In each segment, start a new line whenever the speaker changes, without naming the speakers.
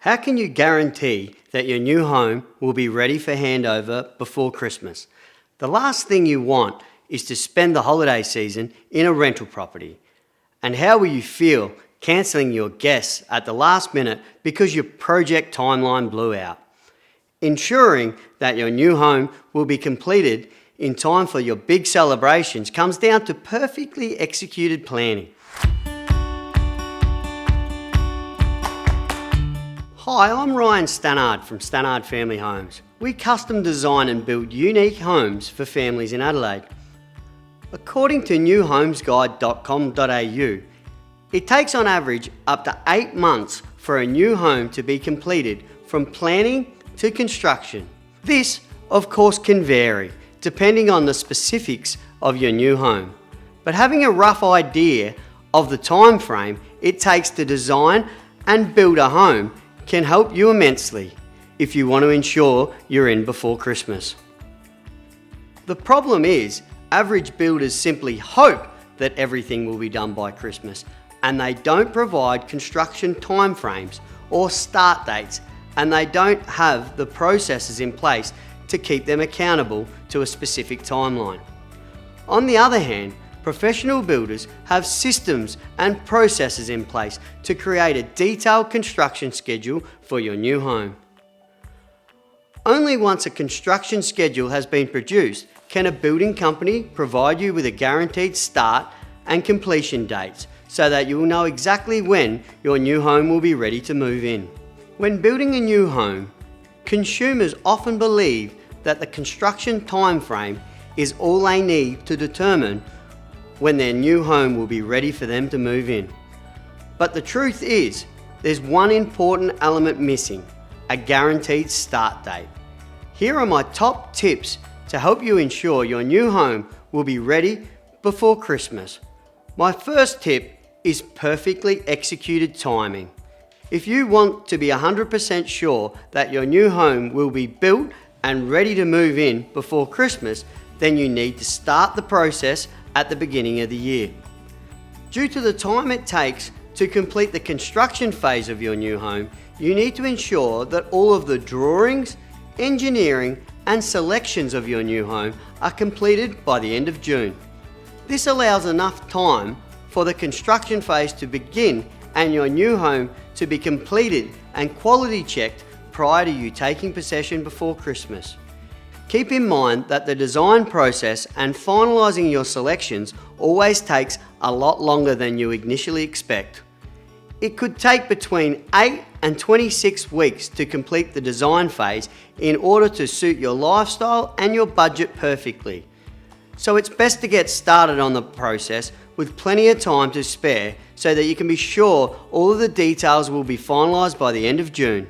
How can you guarantee that your new home will be ready for handover before Christmas? The last thing you want is to spend the holiday season in a rental property. And how will you feel cancelling your guests at the last minute because your project timeline blew out? Ensuring that your new home will be completed in time for your big celebrations comes down to perfectly executed planning. Hi, I'm Ryan Stannard from Stannard Family Homes. We custom design and build unique homes for families in Adelaide. According to newhomesguide.com.au, it takes on average up to 8 months for a new home to be completed from planning to construction. This, of course, can vary depending on the specifics of your new home. But having a rough idea of the time frame it takes to design and build a home can help you immensely if you want to ensure you're in before Christmas. The problem is, average builders simply hope that everything will be done by Christmas, and they don't provide construction timeframes or start dates, and they don't have the processes in place to keep them accountable to a specific timeline. On the other hand, professional builders have systems and processes in place to create a detailed construction schedule for your new home. Only once a construction schedule has been produced can a building company provide you with a guaranteed start and completion dates so that you will know exactly when your new home will be ready to move in. When building a new home, consumers often believe that the construction time frame is all they need to determine when their new home will be ready for them to move in. But the truth is, there's one important element missing: a guaranteed start date. Here are my top tips to help you ensure your new home will be ready before Christmas. My first tip is perfectly executed timing. If you want to be 100% sure that your new home will be built and ready to move in before Christmas, then you need to start the process at the beginning of the year. Due to the time it takes to complete the construction phase of your new home, you need to ensure that all of the drawings, engineering, and selections of your new home are completed by the end of June. This allows enough time for the construction phase to begin and your new home to be completed and quality checked prior to you taking possession before Christmas. Keep in mind that the design process and finalising your selections always takes a lot longer than you initially expect. It could take between 8 and 26 weeks to complete the design phase in order to suit your lifestyle and your budget perfectly. So it's best to get started on the process with plenty of time to spare so that you can be sure all of the details will be finalised by the end of June.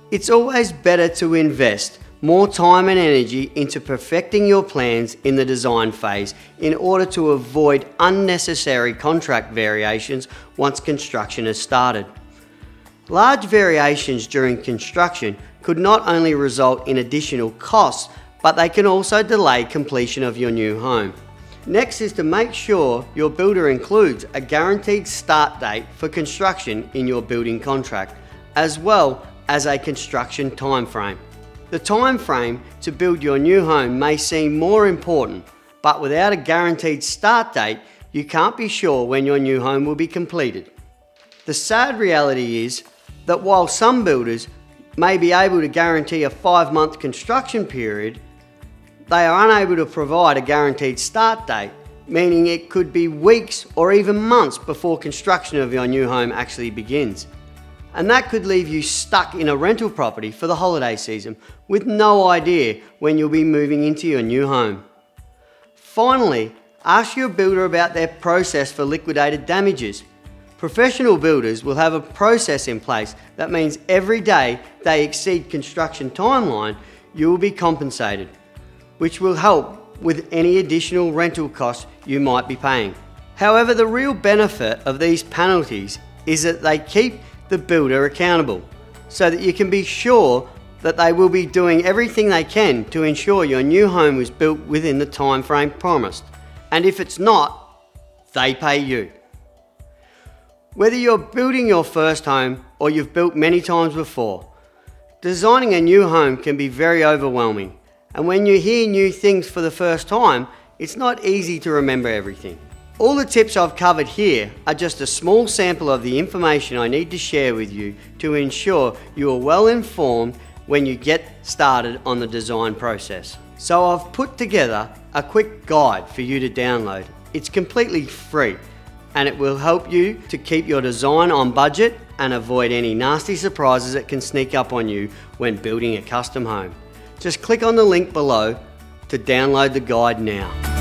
It's always better to invest more time and energy into perfecting your plans in the design phase in order to avoid unnecessary contract variations once construction has started. Large variations during construction could not only result in additional costs, but they can also delay completion of your new home. Next is to make sure your builder includes a guaranteed start date for construction in your building contract, as well as a construction time frame. The time frame to build your new home may seem more important, but without a guaranteed start date, you can't be sure when your new home will be completed. The sad reality is that while some builders may be able to guarantee a 5-month construction period, they are unable to provide a guaranteed start date, meaning it could be weeks or even months before construction of your new home actually begins. And that could leave you stuck in a rental property for the holiday season with no idea when you'll be moving into your new home. Finally, ask your builder about their process for liquidated damages. Professional builders will have a process in place that means every day they exceed construction timeline, you will be compensated, which will help with any additional rental costs you might be paying. However, the real benefit of these penalties is that they keep the builder accountable, so that you can be sure that they will be doing everything they can to ensure your new home was built within the time frame promised. And if it's not, they pay you. Whether you're building your first home or you've built many times before, designing a new home can be very overwhelming. And when you hear new things for the first time, it's not easy to remember everything. All the tips I've covered here are just a small sample of the information I need to share with you to ensure you are well informed when you get started on the design process. So I've put together a quick guide for you to download. It's completely free and it will help you to keep your design on budget and avoid any nasty surprises that can sneak up on you when building a custom home. Just click on the link below to download the guide now.